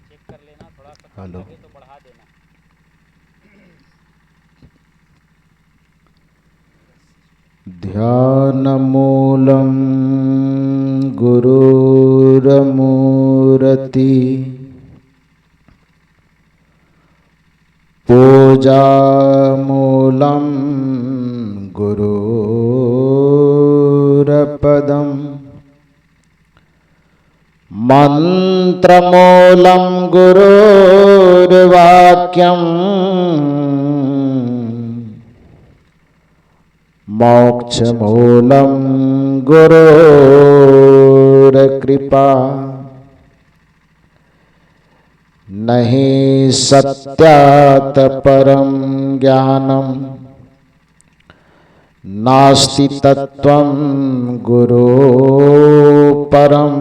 Hello. ध्यानमूलं गुरुरमूरति पूजामूलं गुरुरपदम् मंत्रमूलं गुरुर्वाक्यम् मोक्षमूलं गुरुर्कृपा नहि सत्यात् परं ज्ञानं नास्ति तत्त्वं गुरोः परम्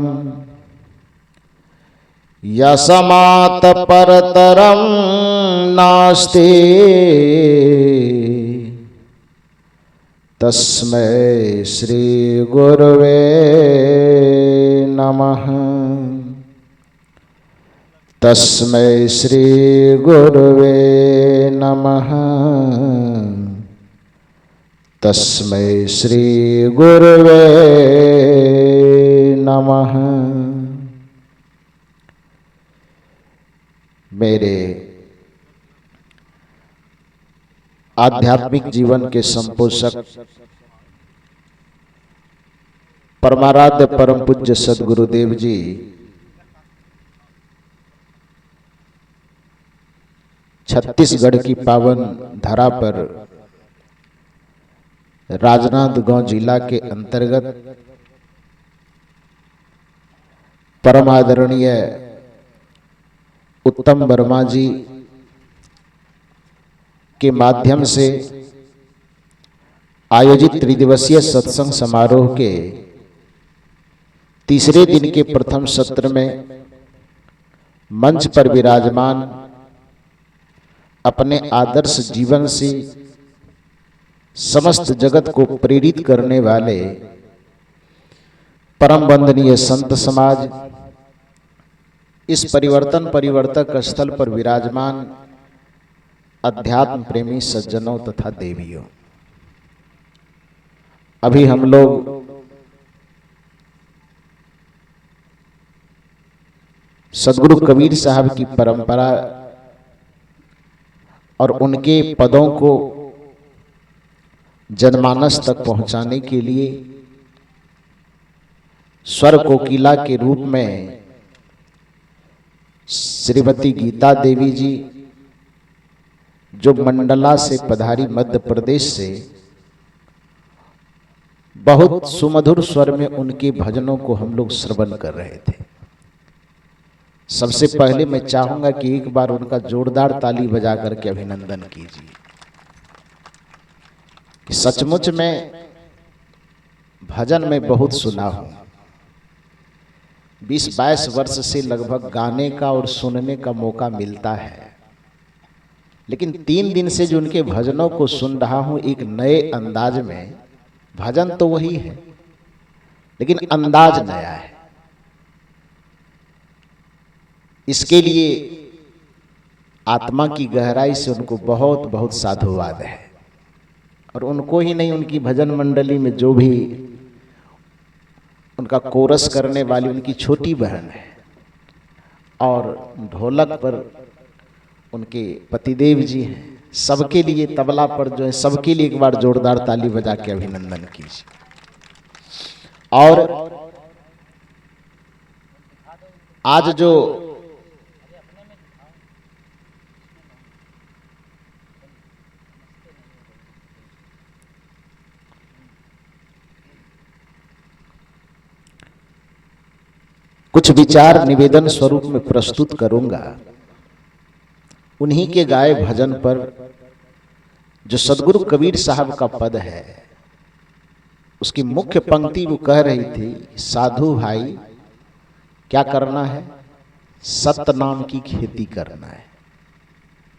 यस्मात् परतरं नास्ति तस्मै श्री गुरवे नमः। तस्मै श्री गुरवे नमः। तस्मै श्री गुरवे नमः। मेरे आध्यात्मिक जीवन के संपोषक परमाराध्य परम पूज्य सद्गुरुदेव जी छत्तीसगढ़ की पावन धरा पर राजनांदगांव जिला के अंतर्गत परम आदरणीय उत्तम वर्मा जी के माध्यम से आयोजित त्रिदिवसीय सत्संग समारोह के तीसरे दिन के प्रथम सत्र में मंच पर विराजमान अपने आदर्श जीवन से समस्त जगत को प्रेरित करने वाले परम वंदनीय संत समाज, इस परिवर्तक स्थल पर विराजमान अध्यात्म प्रेमी सज्जनों तथा देवियों, अभी हम लोग सद्गुरु कबीर साहब की परंपरा और उनके पदों को जनमानस तक पहुंचाने के लिए स्वर कोकिला के रूप में श्रीमती गीता देवी जी, जो मंडला से पधारी मध्य प्रदेश से, बहुत सुमधुर स्वर में उनके भजनों को हम लोग श्रवण कर रहे थे। सबसे पहले मैं चाहूंगा कि एक बार उनका जोरदार ताली बजा करके अभिनंदन कीजिए कि सचमुच में भजन में बहुत सुना हूं। 20-22 वर्ष से लगभग गाने का और सुनने का मौका मिलता है, लेकिन 3 दिन से जो उनके भजनों को सुन रहा हूं एक नए अंदाज में। भजन तो वही है लेकिन अंदाज नया है। इसके लिए आत्मा की गहराई से उनको बहुत बहुत साधुवाद है। और उनको ही नहीं, उनकी भजन मंडली में जो भी उनका कोरस करने वाली उनकी छोटी बहन है और ढोलक पर उनके पतिदेव जी हैं, सबके लिए तबला पर जो है, सबके लिए एक बार जोरदार ताली बजा के अभिनंदन कीजिए। और आज जो कुछ विचार निवेदन स्वरूप में प्रस्तुत करूंगा, उन्हीं के गाए भजन पर जो सद्गुरु कबीर साहब का पद है, उसकी मुख्य पंक्ति वो कह रही थी, साधु भाई क्या करना है? सत्य नाम की खेती करना है।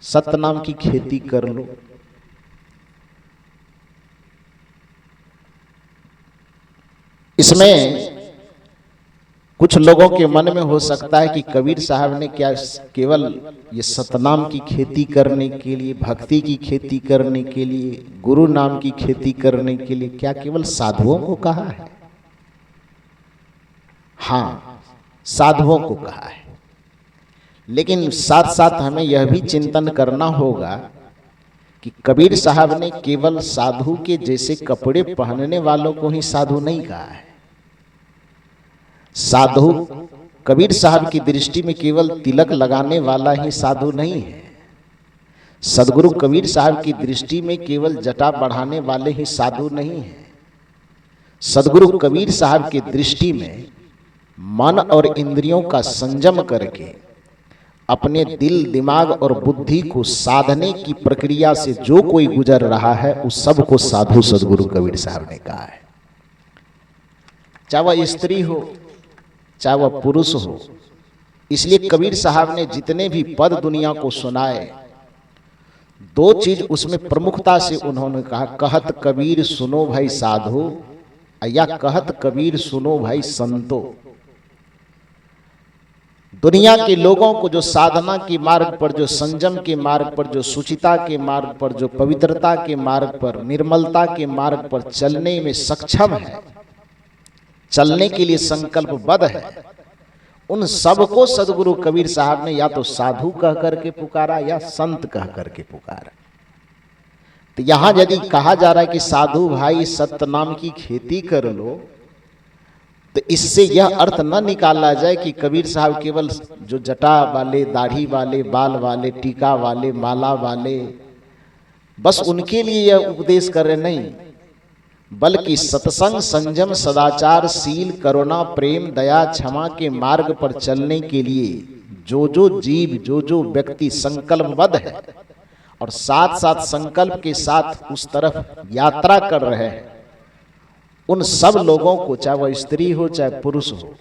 सत्य नाम की खेती कर लो। इसमें कुछ लोगों के मन में हो सकता है कि कबीर साहब ने क्या केवल ये सतनाम की खेती करने के लिए, भक्ति की खेती करने के लिए, गुरु नाम की खेती करने के लिए क्या केवल साधुओं को कहा है? हाँ, साधुओं को कहा है, लेकिन साथ साथ हमें यह भी चिंतन करना होगा कि कबीर साहब ने केवल साधु के जैसे कपड़े पहनने वालों को ही साधु नहीं कहा है। साधु कबीर साहब की दृष्टि में केवल तिलक लगाने वाला ही साधु नहीं है। सदगुरु कबीर साहब की दृष्टि में केवल जटा बढ़ाने वाले ही साधु नहीं है। सदगुरु कबीर साहब की दृष्टि में मन और इंद्रियों का संयम करके अपने दिल, दिमाग और बुद्धि को साधने की प्रक्रिया से जो कोई गुजर रहा है उस सब को साधु सदगुरु कबीर साहब ने कहा है। चाहे वह स्त्री हो, चाहे वह पुरुष हो। इसलिए कबीर साहब ने जितने भी पद दुनिया को सुनाए, दो चीज उसमें प्रमुखता से उन्होंने कहा, कहत कबीर सुनो भाई साधो, या कहत कबीर सुनो भाई संतो। दुनिया के लोगों को जो साधना के मार्ग पर, जो संयम के मार्ग पर, जो सुचिता के मार्ग पर, जो पवित्रता के मार्ग पर, निर्मलता के मार्ग पर चलने में सक्षम है, चलने के लिए संकल्पबद्ध है, उन सबको सदगुरु कबीर साहब ने या तो साधु कह करके पुकारा या संत कह करके पुकारा। तो यहां यदि कहा जा रहा है कि साधु भाई सत्य नाम की खेती कर लो, तो इससे यह अर्थ न निकाला जाए कि कबीर साहब केवल जो जटा वाले, दाढ़ी वाले, बाल वाले, टीका वाले, माला वाले, बस उनके लिए यह उपदेश कर रहे, नहीं, बल्कि सत्संग, संयम, सदाचार, शील, करुणा, प्रेम, दया, क्षमा के मार्ग पर चलने के लिए जो जो जीव, जो जो व्यक्ति संकल्पबद्ध है और साथ साथ संकल्प के साथ उस तरफ यात्रा कर रहे हैं, उन सब लोगों को, चाहे वह स्त्री हो चाहे पुरुष हो,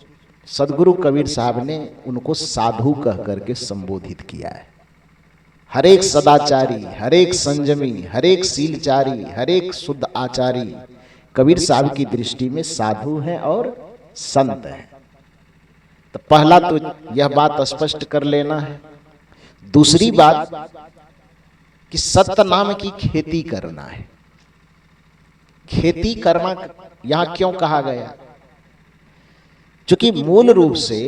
सदगुरु कबीर साहब ने उनको साधु कह करके संबोधित किया है। हर एक सदाचारी, हर एक संयमी, हर एक शीलचारी, हर एक शुद्ध आचारी कबीर साहब की दृष्टि में साधु हैं और संत हैं। तो पहला तो यह बात स्पष्ट कर लेना है। दूसरी बात कि सत्य नाम की खेती करना है। खेती करना यहां क्यों कहा गया? क्योंकि मूल रूप से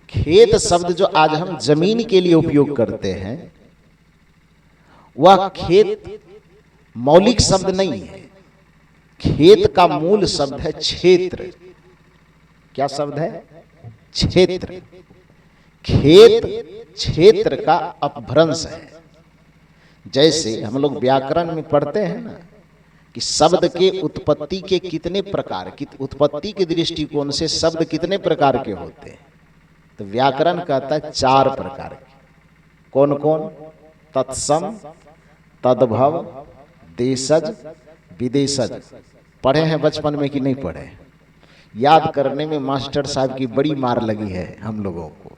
खेत शब्द जो आज हम जमीन के लिए उपयोग करते हैं, वह खेत मौलिक शब्द नहीं है। खेत का मूल शब्द है क्षेत्र। क्या शब्द है? क्षेत्र। खेत क्षेत्र का अपभ्रंश है। जैसे हम लोग व्याकरण में पढ़ते हैं ना कि शब्द के उत्पत्ति के कितने प्रकार, उत्पत्ति के दृष्टिकोण से शब्द कितने प्रकार के होते हैं, तो व्याकरण कहता है 4 प्रकार के। कौन कौन? तत्सम, तद्भव, देशज, विदेशज। पढ़े हैं बचपन में कि नहीं पढ़े? याद करने में मास्टर साहब की बड़ी मार लगी है हम लोगों को।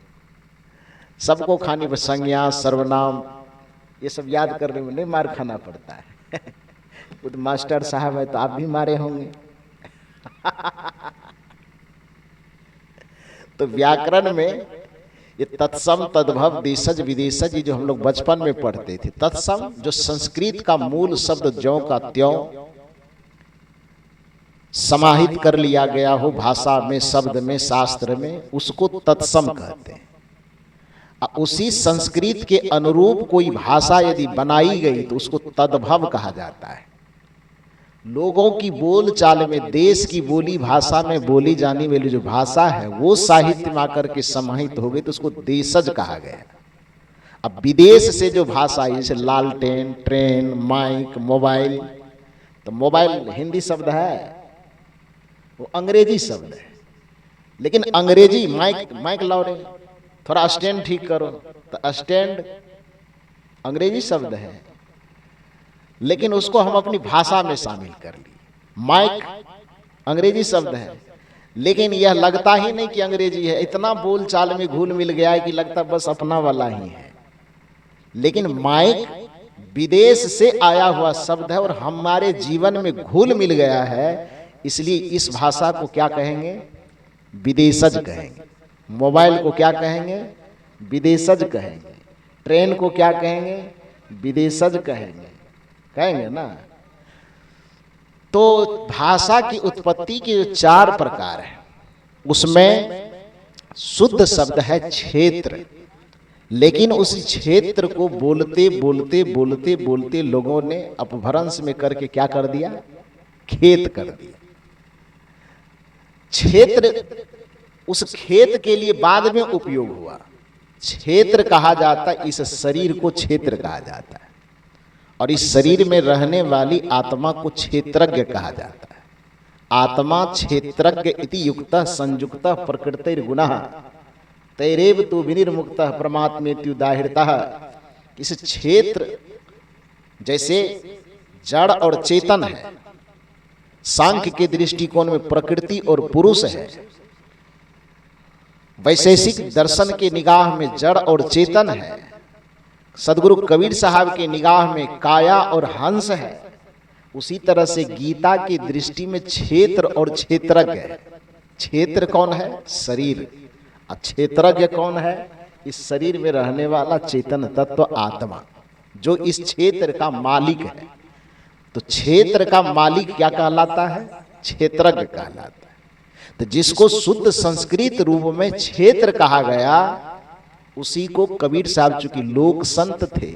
सबको खाने पर संज्ञा, सर्वनाम, ये सब याद करने में नहीं मार खाना पड़ता है। खुद मास्टर साहब है तो आप भी मारे होंगे। तो व्याकरण में ये तत्सम, तद्भव, देशज, विदेशज, ये जो हम लोग बचपन में पढ़ते थे, तत्सम जो संस्कृत का मूल शब्द ज्यों का त्यों समाहित कर लिया गया हो भाषा में, शब्द में, शास्त्र में, उसको तत्सम कहते हैं। उसी संस्कृत के अनुरूप कोई भाषा यदि बनाई गई तो उसको तद्भव कहा जाता है। लोगों की बोल चाल में, देश की बोली भाषा में बोली जाने वाली जो भाषा है वो साहित्य में आकर के समाहित हो गई तो उसको देशज कहा गया। अब विदेश से जो भाषा, जैसे लालटेन, ट्रेन, माइक, मोबाइल, तो मोबाइल हिंदी शब्द है, वो अंग्रेजी शब्द है। लेकिन अंग्रेजी माइक लाओ रे, थोड़ा स्टैंड ठीक करो, तो स्टैंड अंग्रेजी शब्द है, लेकिन उसको हम अपनी भाषा में शामिल कर लिए। माइक अंग्रेजी शब्द है, लेकिन यह लगता ही नहीं कि अंग्रेजी है। इतना बोल चाल में घुल मिल गया है कि लगता बस अपना वाला ही है। लेकिन माइक विदेश से आया हुआ शब्द है और हमारे जीवन में घुल मिल गया है, इसलिए इस भाषा को क्या कहेंगे? विदेशज कहेंगे। मोबाइल को क्या कहेंगे? विदेशज कहेंगे। ट्रेन को क्या कहेंगे? विदेशज कहेंगे। कहेंगे ना। तो भाषा की उत्पत्ति के जो 4 प्रकार हैं, उसमें शुद्ध शब्द है क्षेत्र। लेकिन उस क्षेत्र को बोलते बोलते बोलते बोलते लोगों ने अपभ्रंश में करके क्या कर दिया? खेत कर दिया। क्षेत्र उस खेत के लिए बाद में उपयोग हुआ। क्षेत्र कहा जाता है, इस शरीर को क्षेत्र कहा जाता है, और इस शरीर में रहने वाली आत्मा को क्षेत्रज्ञ कहा जाता है। आत्मा क्षेत्रज्ञ इति युक्तः संयुक्तः प्रकृतिर्गुणः तैरेव तु विनिर्मुक्तः परमात्मेत्युदाहृतः। इस क्षेत्र जैसे जड़ और चेतन है, सांख्य के दृष्टिकोण में प्रकृति और पुरुष है, वैशेषिक दर्शन के निगाह में जड़ और चेतन है, सदगुरु कबीर साहब के निगाह में काया और हंस है, उसी तरह से गीता की दृष्टि में क्षेत्र और क्षेत्रज्ञ है। क्षेत्र कौन है? शरीर। और क्षेत्रज्ञ कौन है? इस शरीर में रहने वाला चेतन तत्व आत्मा, जो इस क्षेत्र का मालिक है। तो क्षेत्र का मालिक क्या कहलाता है? क्षेत्रज्ञ कहलाता है। तो जिसको शुद्ध संस्कृत रूप में क्षेत्र कहा गया, उसी को कबीर साहब चूंकि लोक संत थे,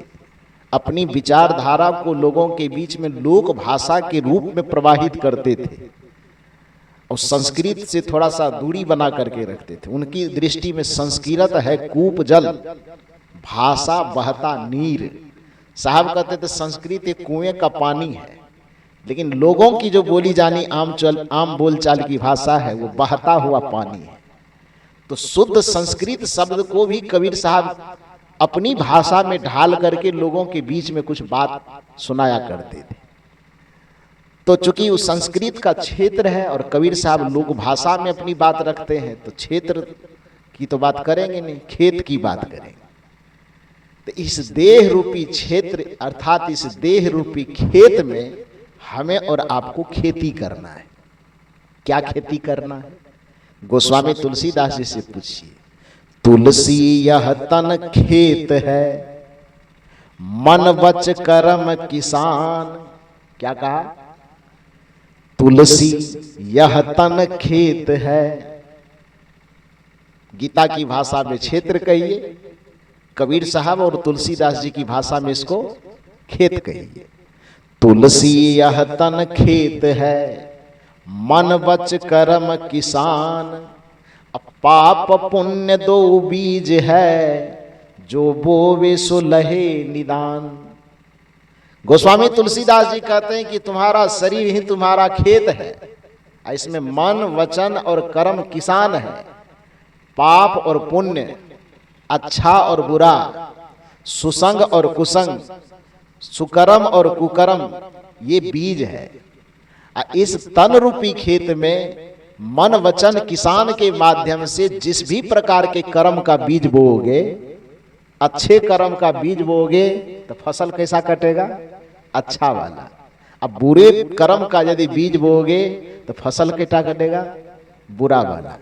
अपनी विचारधारा को लोगों के बीच में लोक भाषा के रूप में प्रवाहित करते थे और संस्कृत से थोड़ा सा दूरी बना करके रखते थे। उनकी दृष्टि में संस्कृत है कूप जल, भाषा बहता नीर। साहब कहते थे संस्कृत एक कुएं का पानी है, लेकिन लोगों की जो बोली जानी आम बोलचाल की भाषा है वो बहता हुआ पानी है। तो शुद्ध संस्कृत शब्द को भी कबीर साहब अपनी भाषा में ढाल करके लोगों के बीच में कुछ बात सुनाया करते थे। तो चूंकि उस संस्कृत का क्षेत्र है और कबीर साहब लोक भाषा में अपनी बात रखते हैं, तो क्षेत्र की तो बात करेंगे नहीं, खेत की बात करेंगे। तो इस देह रूपी क्षेत्र अर्थात इस देह रूपी खेत में हमें और आपको खेती करना है। क्या खेती करना है? गोस्वामी तुलसीदास जी से पूछिए। तुलसी यह तन खेत है, मन वच कर्म किसान। क्या कहा? तुलसी यह तन खेत है। गीता की भाषा में क्षेत्र कहिए, कबीर साहब और तुलसीदास जी की भाषा में इसको खेत कहिए। तुलसी यह तन खेत है, मन वच कर्म किसान। पाप पुण्य दो बीज है, जो बोवे सो लहे निदान। गोस्वामी तुलसीदास जी कहते हैं कि तुम्हारा शरीर ही तुम्हारा खेत है, इसमें मन वचन और कर्म किसान है। पाप और पुण्य, अच्छा और बुरा, सुसंग और कुसंग, सुकर्म और कुकर्म, ये बीज है। इस तन रूपी खेत में मन वचन किसान के माध्यम से जिस भी प्रकार के कर्म का बीज बोओगे, अच्छे कर्म का बीज बोओगे तो फसल कैसा कटेगा? अच्छा वाला। अब बुरे कर्म का यदि बीज बोओगे तो फसल कैसा कटेगा? बुरा वाला।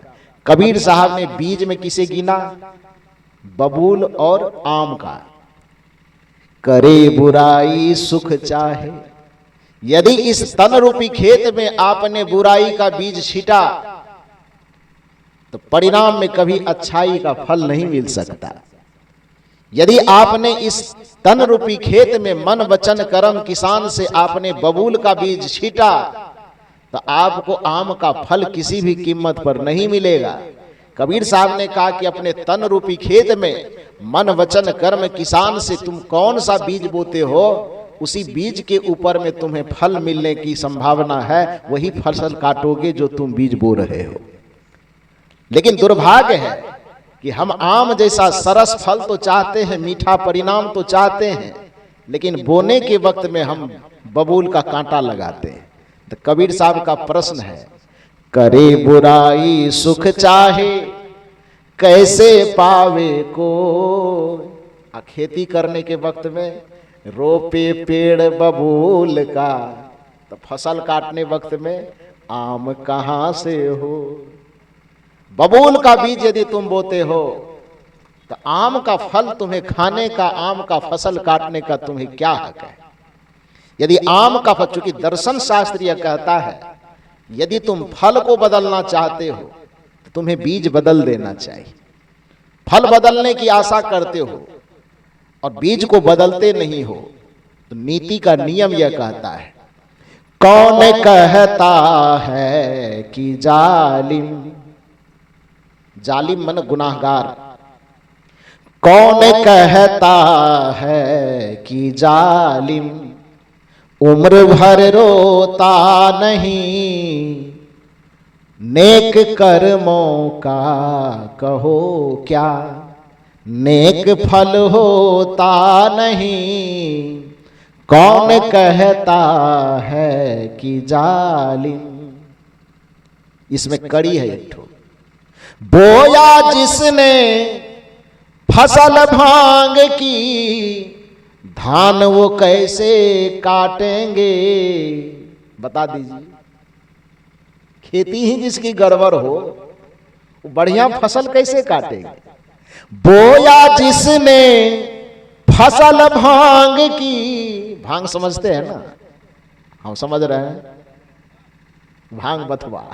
कबीर साहब ने बीज में किसे गिना? बबूल और आम का। करे बुराई सुख चाहे। यदि इस तन रूपी खेत में आपने बुराई का बीज छीटा तो परिणाम में कभी अच्छाई का फल नहीं मिल सकता। यदि आपने इस तन रूपी खेत में मन वचन कर्म किसान से आपने बबूल का बीज छीटा तो आपको आम का फल किसी भी कीमत पर नहीं मिलेगा। कबीर साहब ने कहा कि अपने तन रूपी खेत में मन वचन कर्म किसान से तुम कौन सा बीज बोते हो, उसी बीज के ऊपर में तुम्हें फल मिलने की संभावना है। वही फसल काटोगे जो तुम बीज बो रहे हो। लेकिन दुर्भाग्य है कि हम आम जैसा सरस फल तो चाहते हैं, मीठा परिणाम तो चाहते हैं, लेकिन बोने के वक्त में हम बबूल का कांटा लगाते हैं। तो कबीर साहब का प्रश्न है, करे बुराई सुख चाहे, कैसे पावे को। खेती करने के वक्त में रोपे पेड़ बबूल का, तो फसल काटने वक्त में आम कहां से हो। बबूल का बीज यदि तुम बोते हो तो आम का फल तुम्हें खाने का, आम का फसल काटने का तुम्हें क्या हक है? यदि आम का फल, चूंकि दर्शन शास्त्र यह कहता है यदि तुम फल को बदलना चाहते हो तो तुम्हें बीज बदल देना चाहिए। फल बदलने की आशा करते हो और बीज को बदलते नहीं हो, तो नीति का नियम यह कहता है, कौन कहता है कि जालिम, जालिम मन गुनाहगार, कौन कहता है कि जालिम उम्र भर रोता नहीं, नेक कर्मों का कहो क्या, नेक फल होता नहीं, कौन कहता है कि जालिम। इसमें कड़ी है एक ठो, बोया जिसने फसल भांग की, धान वो कैसे काटेंगे? बता दीजिए, खेती ही जिसकी गड़बड़ हो वो बढ़िया फसल कैसे काटेंगे? बोया जिसने फसल भांग की, भांग समझते हैं ना, हम समझ रहे हैं, भांग बथुआ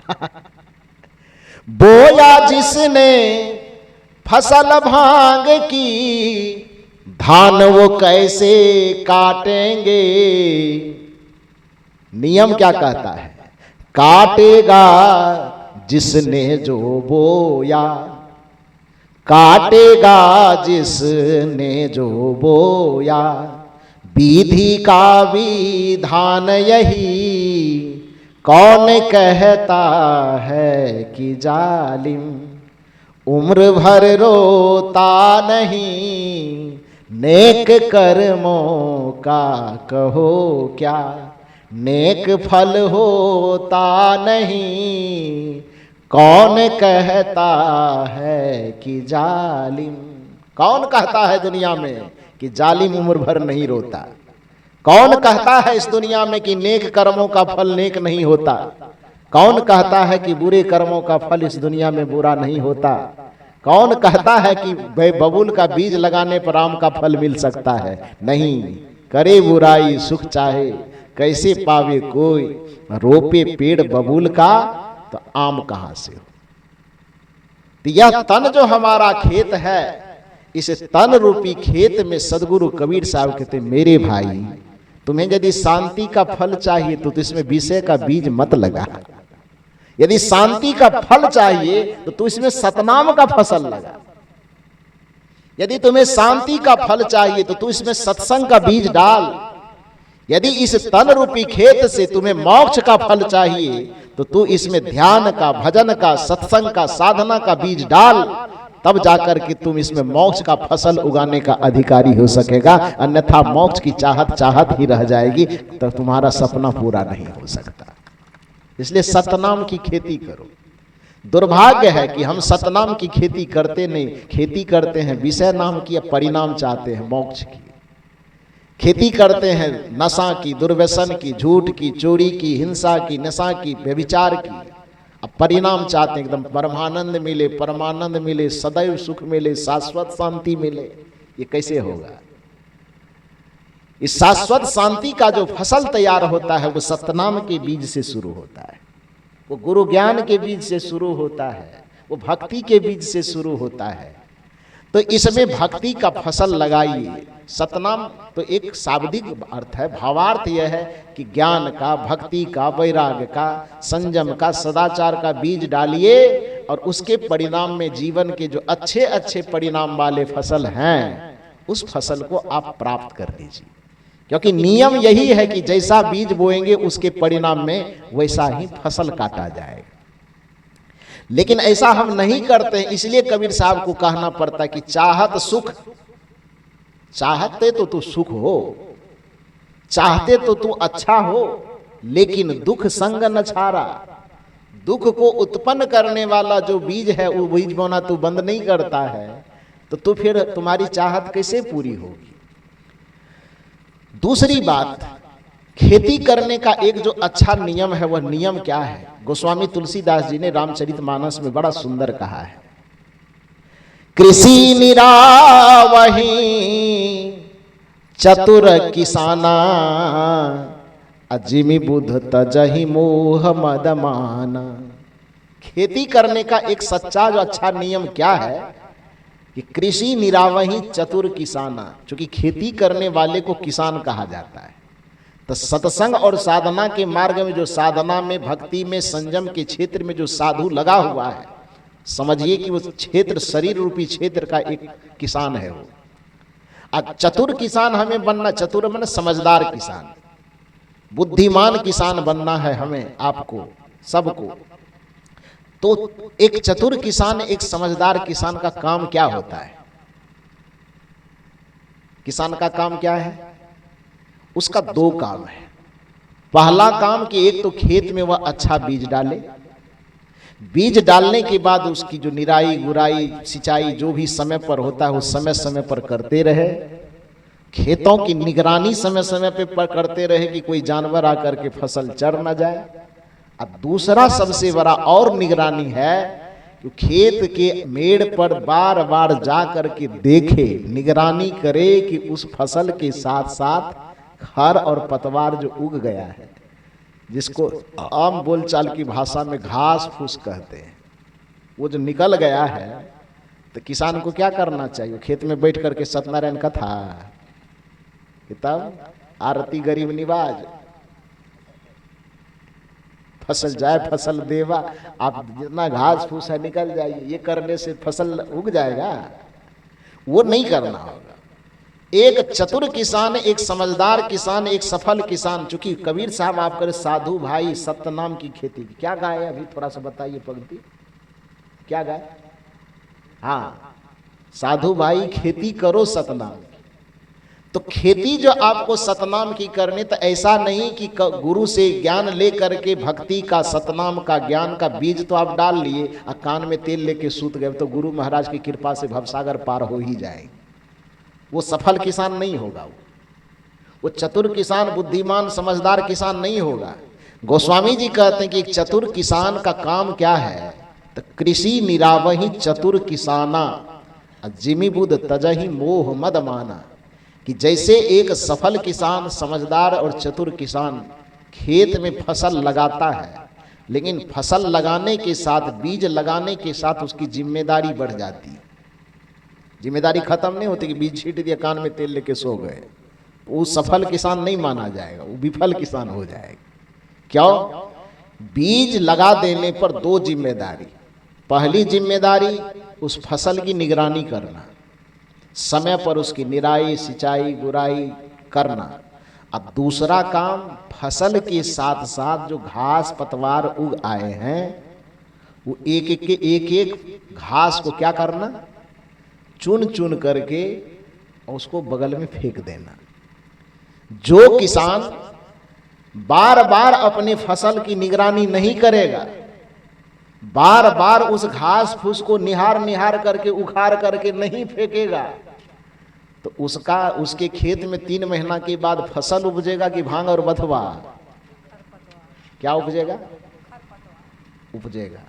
बोया जिसने फसल भांग की, धान वो कैसे काटेंगे? नियम क्या कहता है, काटेगा जिसने जो बोया, काटेगा जिसने जो बोया, विधि का विधान यही, कौन कहता है कि जालिम उम्र भर रोता नहीं, नेक कर्मों का कहो क्या, नेक फल होता नहीं, कौन कहता है कि जालिम। कौन कहता है दुनिया में कि जालिम उम्र भर नहीं रोता? कौन कहता है इस दुनिया में कि नेक कर्मों का फल नेक नहीं होता? कौन कहता है कि बुरे कर्मों का फल इस दुनिया में बुरा नहीं होता? कौन कहता है कि बबूल का बीज लगाने पर आम का फल मिल सकता है? नहीं, करे बुराई सुख चाहे, कैसे पावे कोई, रोपे पेड़ बबूल का तो आम कहां से हो? तो यह तन जो हमारा खेत है, इस तन रूपी खेत में सदगुरु कबीर साहब कहते, मेरे भाई तुम्हें यदि शांति का फल चाहिए तो इसमें विषय का बीज मत लगा। यदि शांति का फल चाहिए तो तू इसमें सतनाम का फसल लगा। यदि तुम्हें शांति का फल चाहिए तो तू इसमें सत्संग का बीज डाल। यदि इस तन रूपी खेत से तुम्हें मोक्ष का फल चाहिए तो तू इसमें ध्यान का, भजन का, सत्संग का, साधना का बीज डाल, तब जाकर के तुम इसमें मोक्ष का फसल उगाने का अधिकारी हो सकेगा। अन्यथा मोक्ष की चाहत चाहत ही रह जाएगी, तो तुम्हारा सपना पूरा नहीं हो सकता। इसलिए सतनाम की खेती करो। दुर्भाग्य है कि हम सतनाम की खेती करते नहीं, खेती करते हैं विषय नाम की, परिणाम चाहते हैं मोक्ष की। खेती करते हैं नशा की, दुर्व्यसन की, झूठ की, चोरी की, हिंसा की, नशा की, व्यभिचार की। अब परिणाम चाहते हैं एकदम परमानंद मिले, परमानंद मिले, सदैव सुख मिले, शाश्वत शांति मिले। ये कैसे होगा? इस शाश्वत शांति का जो फसल तैयार होता है वो सतनाम के बीज से शुरू होता है, वो गुरु ज्ञान के बीज से शुरू होता है, वो भक्ति के बीज से शुरू होता है। तो इसमें भक्ति का फसल लगाइए। सतनाम तो एक शाब्दिक अर्थ है, भावार्थ यह है कि ज्ञान का, भक्ति का, वैराग्य का, संयम का, सदाचार का बीज डालिए और उसके परिणाम में जीवन के जो अच्छे अच्छे परिणाम वाले फसल हैं उस फसल को आप प्राप्त कर लीजिए। क्योंकि नियम यही है कि जैसा बीज बोएंगे उसके परिणाम में वैसा ही फसल काटा जाएगा। लेकिन ऐसा हम नहीं करते हैं, इसलिए कबीर साहब को कहना पड़ता कि चाहत सुख, चाहते तो तू सुख हो, चाहते तो तू अच्छा हो, लेकिन दुख संग न छारा। दुख को उत्पन्न करने वाला जो बीज है वो बीज बोना तू बंद नहीं करता है तो तू फिर तुम्हारी चाहत कैसे पूरी होगी? दूसरी बात, खेती करने का एक जो अच्छा नियम है, वह नियम क्या है? गोस्वामी तुलसीदास जी ने रामचरितमानस में बड़ा सुंदर कहा है, कृषि निरावही चतुर किसाना, अजिमि बुध तजहि मोह मद माना। खेती करने का एक सच्चा जो अच्छा नियम क्या है कि कृषि निरावही चतुर किसाना, क्योंकि खेती करने वाले को किसान कहा जाता है। तो सत्संग और साधना के मार्ग में, जो साधना में, भक्ति में, संयम के क्षेत्र में जो साधु लगा हुआ है, समझिए कि वो क्षेत्र शरीर रूपी क्षेत्र का एक किसान है वो। अब चतुर किसान हमें बनना, चतुर माने समझदार किसान, बुद्धिमान किसान बनना है हमें, आपको, सबको। तो एक चतुर किसान, एक समझदार किसान का काम क्या होता है? किसान का काम क्या है? उसका दो काम है। पहला काम कि एक तो खेत में वह अच्छा बीज डाले, बीज डालने के बाद उसकी जो निराई गुराई सिंचाई जो भी समय पर होता है वो समय समय पर करते रहे, खेतों की निगरानी समय समय पर करते रहे कि कोई जानवर आकर के फसल चर न जाए। अब दूसरा सबसे बड़ा और निगरानी है कि खेत के मेड़ पर बार बार जा करके देखे, निगरानी करे कि उस फसल के साथ साथ खर और पतवार जो उग गया है, जिसको आम बोलचाल की भाषा में घास फूस कहते हैं, वो जो निकल गया है, तो किसान को क्या करना चाहिए? खेत में बैठ करके सत्यनारायण कथा, किताब, आरती गरीब निवाज, फसल जाए फसल देवा, आप जितना घास फूस है निकल जाइए, ये करने से फसल उग जाएगा? वो नहीं करना होगा। एक चतुर किसान, एक समझदार किसान, एक सफल किसान, चूंकि कबीर साहब आप करे साधु भाई सत्य नाम की खेती, क्या गाए अभी थोड़ा सा बताइए पंक्ति, क्या गाए? हाँ, साधु भाई खेती करो सतनाम। तो खेती जो आपको सतनाम की करनी, तो ऐसा नहीं कि गुरु से ज्ञान ले करके भक्ति का, सतनाम का, ज्ञान का बीज तो आप डाल लिए और कान में तेल लेके सूत गए, तो गुरु महाराज की कृपा से भवसागर पार हो ही जाएंगे। वो सफल किसान नहीं होगा, वो चतुर किसान, बुद्धिमान समझदार किसान नहीं होगा। गोस्वामी जी कहते हैं कि एक चतुर किसान का काम क्या है? तो कृषि निरावही चतुर किसाना, जिमि बुध तजहि मोह मद माना। कि जैसे एक सफल किसान, समझदार और चतुर किसान खेत में फसल लगाता है, लेकिन फसल लगाने के साथ, बीज लगाने के साथ उसकी जिम्मेदारी बढ़ जाती है। जिम्मेदारी खत्म नहीं होती कि बीज छीट दिया, कान में तेल लेके सो गए, वो सफल किसान नहीं माना जाएगा, वो विफल किसान हो जाएगा। क्यों? बीज लगा देने पर दो जिम्मेदारी। पहली जिम्मेदारी उस फसल की निगरानी करना, समय पर उसकी निराई सिंचाई गुराई करना। अब दूसरा काम, फसल के साथ साथ जो घास पतवार उग आए हैं, वो एक घास को क्या करना? चुन चुन करके उसको बगल में फेंक देना। जो किसान बार बार अपने फसल की निगरानी नहीं करेगा, बार बार उस घास फूस को निहार निहार करके उखाड़ करके नहीं फेंकेगा, तो उसका, उसके खेत में 3 महीना के बाद फसल उपजेगा कि भांग और बथवा? क्या उपजेगा? उपजेगा।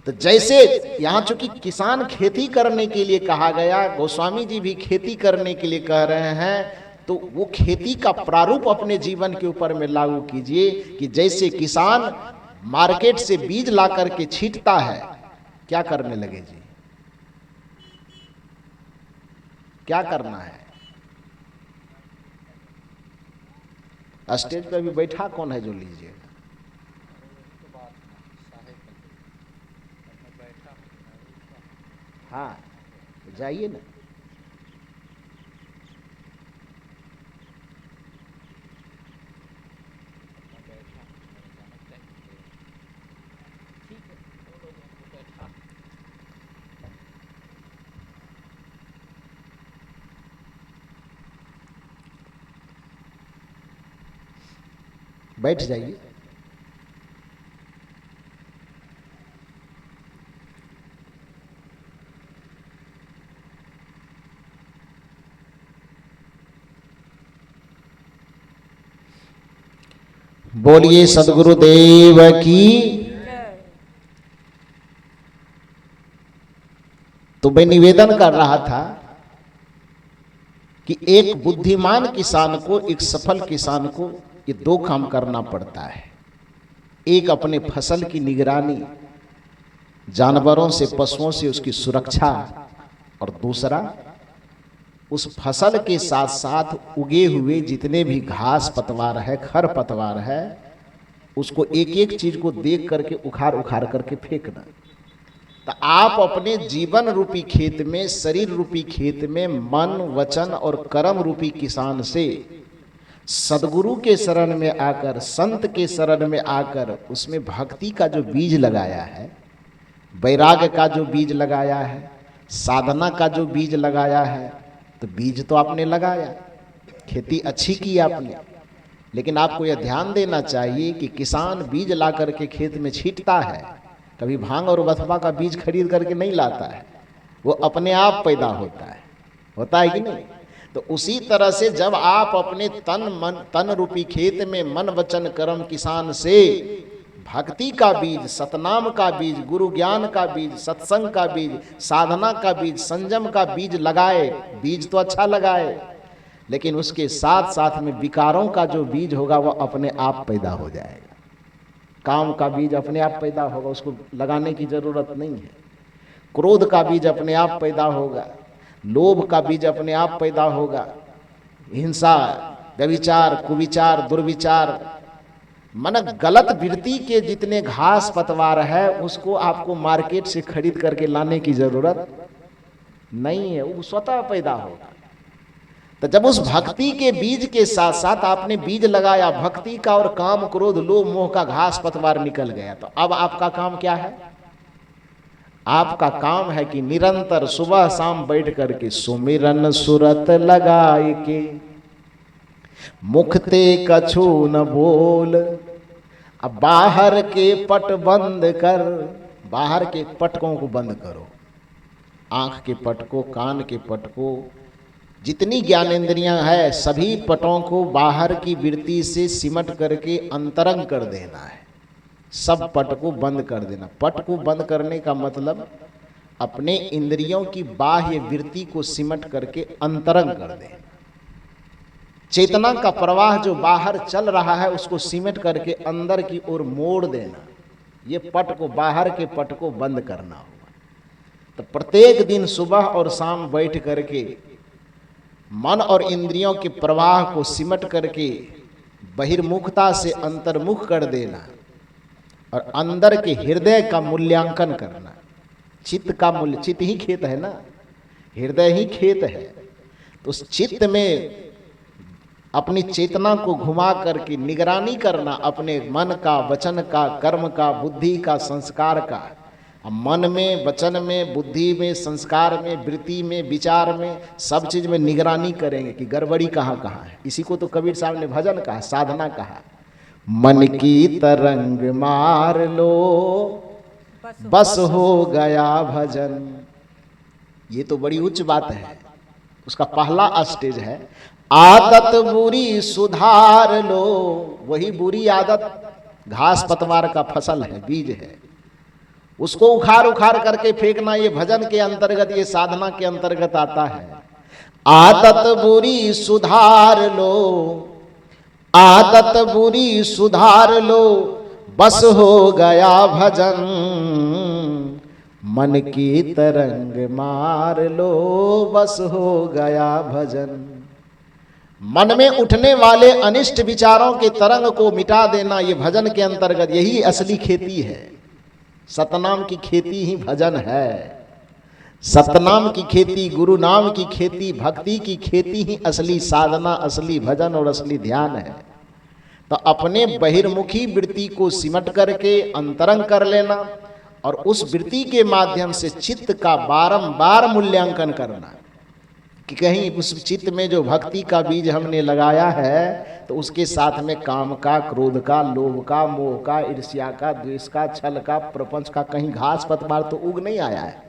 तो जैसे यहां चूंकि किसान खेती करने के लिए कहा गया, गोस्वामी जी भी खेती करने के लिए कह रहे हैं, तो वो खेती का प्रारूप अपने जीवन के ऊपर में लागू कीजिए कि जैसे किसान मार्केट से बीज ला करके छींटता है, क्या करने लगे जी? क्या करना है? स्टेज पर भी बैठा कौन है जो लीजिएगा? हाँ, जाइए ना। बैठ जाइए। बोलिए सद्गुरुदेव की। तो मैं निवेदन कर रहा था कि एक बुद्धिमान किसान को, एक सफल किसान को ये दो काम करना पड़ता है। एक अपने फसल की निगरानी, जानवरों से, पशुओं से उसकी सुरक्षा, और दूसरा उस फसल के साथ साथ उगे हुए जितने भी घास पतवार है, खर पतवार है, उसको एक एक चीज को देख करके उखाड़ उखाड़ करके फेंकना। तो आप अपने जीवन रूपी खेत में, शरीर रूपी खेत में मन, वचन और कर्म रूपी किसान से सदगुरु के शरण में आकर, संत के शरण में आकर उसमें भक्ति का जो बीज लगाया है, वैराग्य का जो बीज लगाया है, साधना का जो बीज लगाया है, तो बीज तो आपने लगाया, खेती अच्छी की आपने, लेकिन आपको यह ध्यान देना चाहिए कि किसान बीज ला करके खेत में छींटता है, कभी भांग और बथुआ का बीज खरीद करके नहीं लाता है, वो अपने आप पैदा होता है कि नहीं। तो उसी तरह से जब आप अपने तन रूपी खेत में मन वचन कर्म किसान से भक्ति का बीज, सतनाम का बीज, गुरु ज्ञान का बीज, सत्संग का बीज, साधना का बीज, संयम का बीज लगाए, बीज तो अच्छा लगाए, लेकिन उसके साथ साथ में विकारों का जो बीज होगा वह अपने आप पैदा हो जाएगा। काम का बीज अपने आप पैदा होगा, उसको लगाने की जरूरत नहीं है। क्रोध का बीज अपने आप पैदा होगा, लोभ का बीज अपने आप पैदा होगा, हिंसा, व्यभिचार, कुविचार, दुर्विचार, मन गलत वृत्ति के जितने घास पतवार है उसको आपको मार्केट से खरीद करके लाने की जरूरत नहीं है, वो स्वतः पैदा होगा। तो जब उस भक्ति के बीज के साथ साथ आपने बीज लगाया भक्ति का, और काम क्रोध लोभ मोह का घास पतवार निकल गया, तो अब आपका काम क्या है? आपका काम है कि निरंतर सुबह शाम बैठ करके सुमिरन सुरत लगाए के, मुखते कछु न बोल, अब बाहर के पट बंद कर, बाहर के पटकों को बंद करो, आंख के पट को, कान के पट को, जितनी ज्ञानेंद्रियां है सभी पटों को बाहर की वृत्ति से सिमट करके अंतरंग कर देना है, सब पट को बंद कर देना। पट को बंद करने का मतलब अपने इंद्रियों की बाह्य वृत्ति को सिमट करके अंतरंग कर देना। चेतना का प्रवाह जो बाहर चल रहा है उसको सिमट करके अंदर की ओर मोड़ देना, ये पट को, बाहर के पट को बंद करना होगा। तो प्रत्येक दिन सुबह और शाम बैठ करके मन और इंद्रियों के प्रवाह को सिमट करके बहिर्मुखता से अंतर्मुख कर देना, और अंदर के हृदय का मूल्यांकन करना। चित्त का मूल्य, चित्त ही खेत है ना, हृदय ही खेत है, तो उस चित्त में अपनी चेतना को घुमा करके निगरानी करना अपने मन का, वचन का, कर्म का, बुद्धि का, संस्कार का। मन में, वचन में, बुद्धि में, संस्कार में, वृत्ति में, विचार में, सब चीज में निगरानी करेंगे कि गड़बड़ी कहाँ कहाँ है। इसी को तो कबीर साहब ने भजन कहा, साधना कहा। मन की तरंग मार लो बस हो गया भजन। ये तो बड़ी उच्च बात है, उसका पहला स्टेज है। आदत बुरी सुधार लो, वही बुरी आदत घास पतवार का फसल है, बीज है, उसको उखाड़ उखाड़ करके फेंकना, ये भजन के अंतर्गत, ये साधना के अंतर्गत आता है। आदत बुरी सुधार लो, आदत बुरी सुधार लो, बस हो गया भजन। मन की तरंग मार लो, बस हो गया भजन। मन में उठने वाले अनिष्ट विचारों के तरंग को मिटा देना, ये भजन के अंतर्गत, यही असली खेती है। सतनाम की खेती ही भजन है, सतनाम की खेती, गुरु नाम की खेती, भक्ति की खेती ही असली साधना, असली भजन और असली ध्यान है। तो अपने बहिर्मुखी वृत्ति को सिमट करके अंतरंग कर लेना, और उस वृत्ति के माध्यम से चित्त का बारंबार मूल्यांकन करना कि कहीं उस चित्त में जो भक्ति का बीज हमने लगाया है, तो उसके साथ में काम का, क्रोध का, लोभ का, मोह का, ईर्ष्या का, द्वेष का, छल का, प्रपंच का कहीं घास पतवार तो उग नहीं आया है।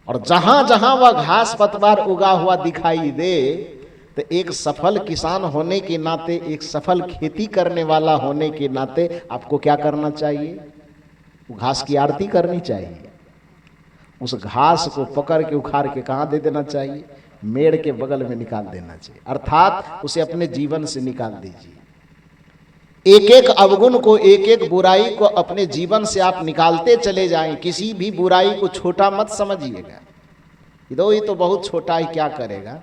और जहां जहां वह घास पतवार उगा हुआ दिखाई दे, तो एक सफल किसान होने के नाते, एक सफल खेती करने वाला होने के नाते आपको क्या करना चाहिए? वो घास की आरती करनी चाहिए। उस घास को पकड़ के उखाड़ के कहाँ दे देना चाहिए? मेड़ के बगल में निकाल देना चाहिए, अर्थात उसे अपने जीवन से निकाल दीजिए। एक एक अवगुण को, एक एक बुराई को अपने जीवन से आप निकालते चले जाएं। किसी भी बुराई को छोटा मत समझिएगा, ये तो बहुत छोटा है, क्या करेगा।